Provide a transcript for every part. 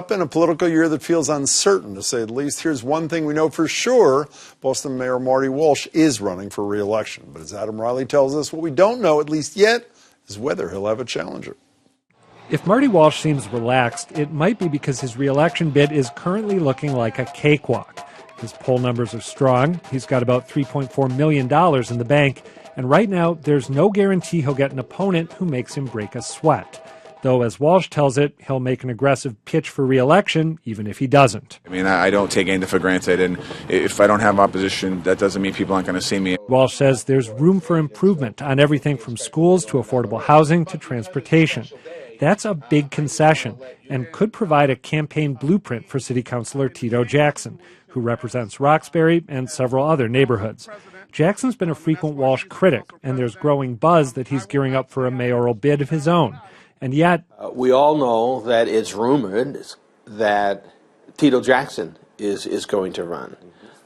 Up in a political year that feels uncertain, to say the least, here's one thing we know for sure. Boston Mayor Marty Walsh is running for re-election. But as Adam Riley tells us, what we don't know, at least yet, is whether he'll have a challenger. If Marty Walsh seems relaxed, it might be because his re-election bid is currently looking like a cakewalk. His poll numbers are strong. He's got about $3.4 million in the bank. And right now, there's no guarantee he'll get an opponent who makes him break a sweat. Though, as Walsh tells it, he'll make an aggressive pitch for re-election, even if he doesn't. I mean, I don't take anything for granted, and if I don't have opposition, that doesn't mean people aren't going to see me. Walsh says there's room for improvement on everything from schools to affordable housing to transportation. That's a big concession and could provide a campaign blueprint for City Councilor Tito Jackson, who represents Roxbury and several other neighborhoods. Jackson's been a frequent Walsh critic, and there's growing buzz that he's gearing up for a mayoral bid of his own. And yet, we all know that it's rumored that Tito Jackson is going to run.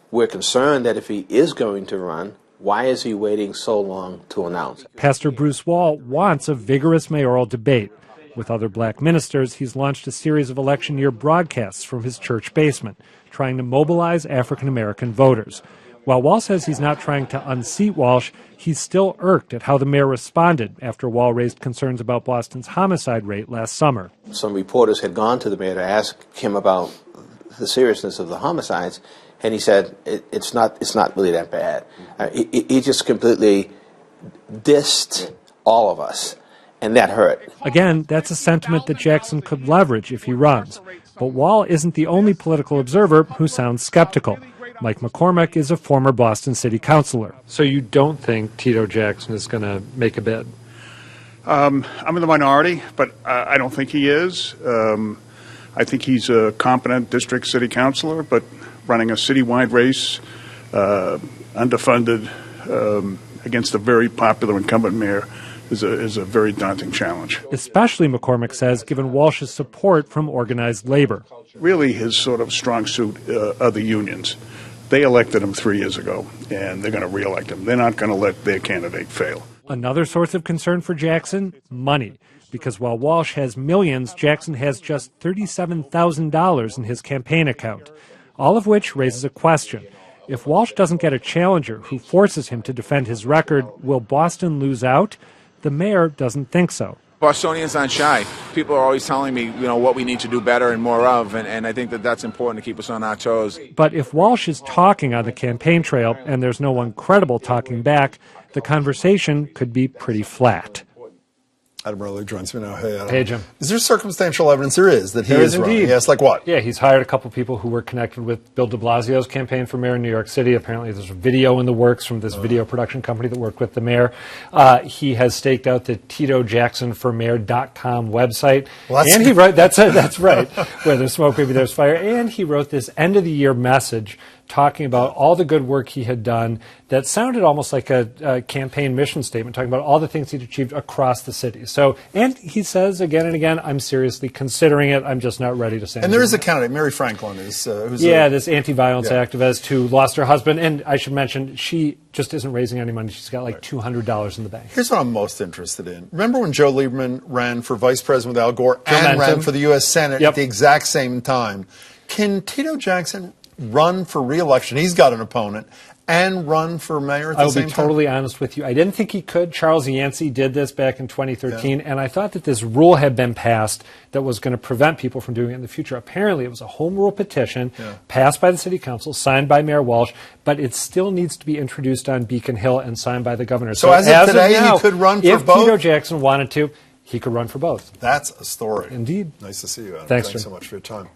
We're concerned that if he is going to run, why is he waiting so long to announce? Pastor Bruce Wall wants a vigorous mayoral debate. With other black ministers, he's launched a series of election year broadcasts from his church basement, trying to mobilize African-American voters. While Wall says he's not trying to unseat Walsh, he's still irked at how the mayor responded after Wall raised concerns about Boston's homicide rate last summer. Some reporters had gone to the mayor to ask him about the seriousness of the homicides, and he said it's not really that bad. He just completely dissed all of us, and that hurt. Again, that's a sentiment that Jackson could leverage if he runs. But Wall isn't the only political observer who sounds skeptical. Mike McCormick is a former Boston city councilor. So you don't think Tito Jackson is going to make a bid? I'm in the minority, but I don't think he is. I think he's a competent district city councilor, but running a citywide race, underfunded, against a very popular incumbent mayor is a very daunting challenge. Especially, McCormick says, given Walsh's support from organized labor. Really, his sort of strong suit are the unions. They elected him 3 years ago, and they're going to re-elect him. They're not going to let their candidate fail. Another source of concern for Jackson? Money. Because while Walsh has millions, Jackson has just $37,000 in his campaign account. All of which raises a question. If Walsh doesn't get a challenger who forces him to defend his record, will Boston lose out? The mayor doesn't think so. Bostonians aren't shy. People are always telling me, what we need to do better and more of, and I think that that's important to keep us on our toes. But if Walsh is talking on the campaign trail and there's no one credible talking back, the conversation could be pretty flat. Adam Riley joins me now. Hey, Adam. Hey, Jim. Is there circumstantial evidence? There is, that he there is running. Indeed. Yes, like what? Yeah, he's hired a couple people who were connected with Bill de Blasio's campaign for mayor in New York City. Apparently there's a video in the works from this video production company that worked with the mayor. He has staked out the TitoJacksonForMayor.com website. Well, and he wrote, that's right, where there's smoke, maybe there's fire. And he wrote this end-of-the-year message talking about all the good work he had done that sounded almost like a campaign mission statement, talking about all the things he'd achieved across the city. So, and he says again and again, I'm seriously considering it. I'm just not ready to say. And there is a candidate, Mary Franklin, who's this anti-violence activist who lost her husband. And I should mention, she just isn't raising any money. She's got like $200 in the bank. Here's what I'm most interested in. Remember when Joe Lieberman ran for vice president with Al Gore and ran for the U.S. Senate at the exact same time? Can Tito Jackson run for re-election? He's got an opponent. And run for mayor at the same time? I'll be totally honest with you. I didn't think he could. Charles Yancey did this back in 2013, and I thought that this rule had been passed that was going to prevent people from doing it in the future. Apparently, it was a home rule petition passed by the city council, signed by Mayor Walsh, but it still needs to be introduced on Beacon Hill and signed by the governor. So as of today, now, he could run for both? If Tito Jackson wanted to, he could run for both. That's a story. Indeed. Nice to see you, Adam. Thanks so much for your time.